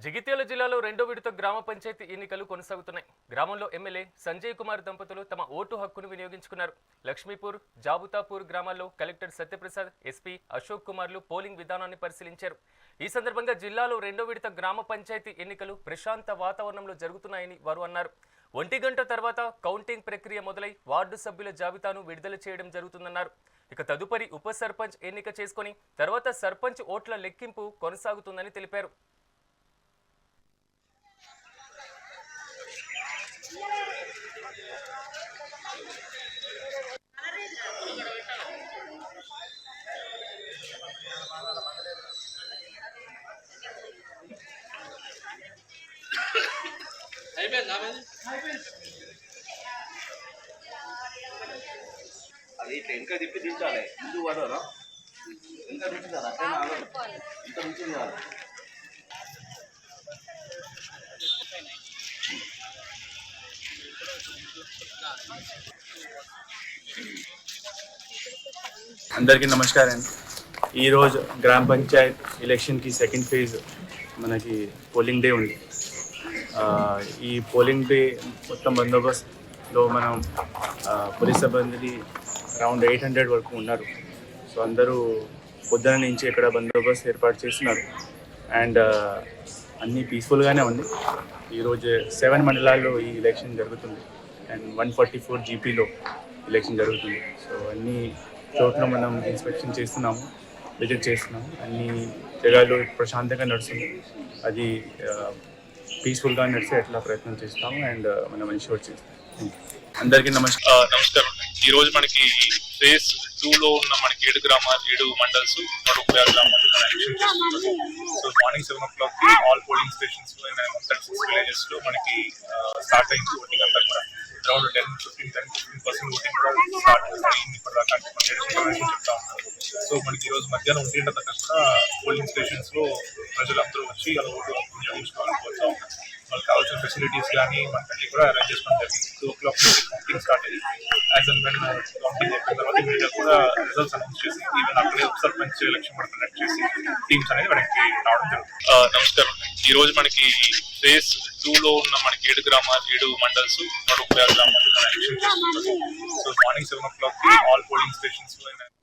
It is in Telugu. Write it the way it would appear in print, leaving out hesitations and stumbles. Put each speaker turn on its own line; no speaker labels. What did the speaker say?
జగిత్యాల జిల్లాలో రెండో విడత గ్రామ పంచాయతీ ఎన్నికలు కొనసాగుతున్నాయి. గ్రామంలో ఎమ్మెల్యే సంజయ్ కుమార్ దంపతులు తమ ఓటు హక్కును వినియోగించుకున్నారు. లక్ష్మీపూర్, జాబుతాపూర్ గ్రామాల్లో కలెక్టర్ సత్యప్రసాద్, ఎస్పీ అశోక్ కుమార్లు పోలింగ్ విధానాన్ని పరిశీలించారు. ఈ సందర్భంగా జిల్లాలో రెండో విడత గ్రామ పంచాయతీ ఎన్నికలు ప్రశాంత వాతావరణంలో జరుగుతున్నాయని వారు అన్నారు. 1 గంట తర్వాత కౌంటింగ్ ప్రక్రియ మొదలై వార్డు సభ్యుల జాబితాను విడుదల చేయడం జరుగుతుందన్నారు. ఇక తదుపరి ఉప సర్పంచ్ ఎన్నిక చేసుకుని తర్వాత సర్పంచ్ ఓట్ల లెక్కింపు కొనసాగుతుందని తెలిపారు.
అది ఇట్లా వెనక తిప్పి దించాలి. ముందు పడరా వెనక దించాలి. అట్లా ఇంత నుంచి కాదు.
అందరికీ నమస్కారం. ఈరోజు గ్రామ పంచాయత్ ఎలక్షన్కి సెకండ్ ఫేజ్ మనకి పోలింగ్ డే ఉంది. ఈ పోలింగ్ డే మొత్తం బందోబస్తులో మనం పోలీస్ సిబ్బంది అరౌండ్ 800 వరకు ఉన్నారు. సో అందరూ పొద్దున నుంచి ఇక్కడ బందోబస్తు ఏర్పాటు చేస్తున్నారు. అండ్ అన్నీ పీస్ఫుల్గానే ఉంది. ఈరోజు 7 మండలాల్లో ఈ ఎలక్షన్ జరుగుతుంది. అండ్ 144 జీపీలో ఎలక్షన్ జరుగుతుంది. సో అన్ని చోట్ల మనం ఇన్స్పెక్షన్ చేస్తున్నాము, విజిట్ చేస్తున్నాము. అన్ని జగాలు ప్రశాంతంగా నడుస్తుంది. అది పీస్ఫుల్గా నడిచే అట్లా ప్రయత్నం చేస్తాము. అండ్ మనం ఇన్షూర్ చేస్తాం. అందరికీ నమస్కారం. ఈరోజు మనకి ఫేజ్ 2లో ఉన్న మనకి 7 గ్రామాలు, 7 మండల్స్, 136 గ్రామాలు మన ఎలక్షన్ చేస్తున్నాము. సో మార్నింగ్ 7 o'clockకి ఆల్ పోలింగ్ స్టేషన్స్ 136 విలేజెస్లో మనకి స్టార్ట్ అయింది. ఓటింగ్ అంతా కూడా అరౌండ్ 10-15% ఓటింగ్ కూడా స్టార్ట్ అయింది. ఇప్పటిదాకా చెప్తా ఉన్నారు. సో మనకి ఈరోజు మధ్యాహ్నం 1 గంట దాకా కూడా పోలింగ్ స్టేషన్స్లో ప్రజలందరూ వచ్చి అలా ఓటు వినియోగించుకోవాలని కోరుతా ఉన్నారు. వాళ్ళకి కావాల్సిన ఫెసిలిటీస్ కానీ మనకి కూడా అరేంజ్ చేసుకోవడం జరిగింది. 2 o'clock కౌంటింగ్ స్టార్ట్ అయ్యి యాజ్ అండ్ వెన్ కౌంటింగ్ అయిపోయిన తర్వాత మీడియా కూడా రిజల్ట్స్ అనౌన్స్ చేసి ఈవెన్ అక్కడే సర్పంచ్ ఎలక్షన్ కూడా కండక్ట్ చేసి టీమ్స్ అనేది మనకి రావడం జరుగుతుంది. నమస్కారం. ఈ రోజు మనకి ఫేజ్ 2లో ఉన్న మనకి 7 గ్రామాలు, 7 మండల్స్, 136 గ్రామాలు మన ఎలక్షన్ చేస్తున్నాము. సో మార్నింగ్ 7 o'clockకి ఆల్ పోలింగ్ స్టేషన్స్